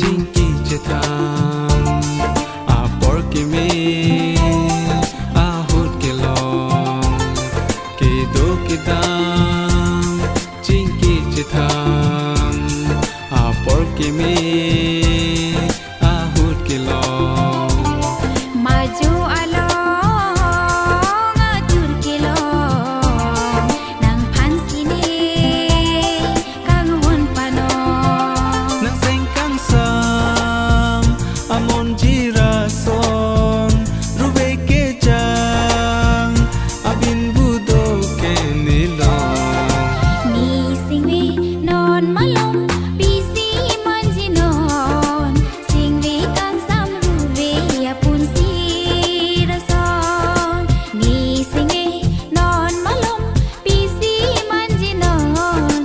Chinky chetam a porky me a hood kelong ke do kedam Chinky chetam a porky me a hood kelong maju along atur kelong nang pansine kang hon panon nang seng kang sam amon jirason rube ke jang abin budo ke nilong ni singwe non malom bisi manjinon singwe kang sam rube apun sirason ni singwe non malom bisi manjinon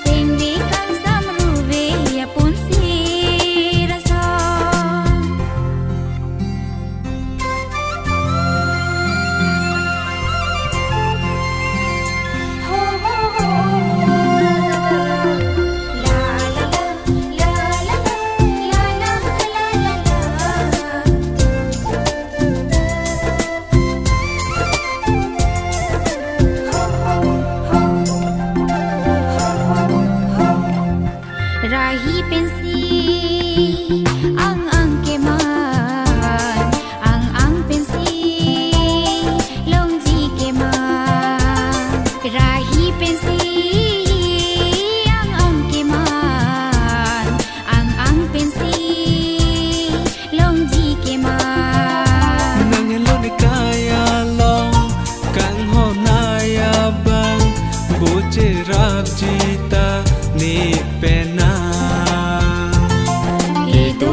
singwe kang sam rube apun sirason ho ho ho la la la la la rahi pensi ang keman ang pensi longji keman rahi pensi ang keman ang pensi longji keman nang lo ni kaya long kang ho naya bang boche rap jita ni pena Gitu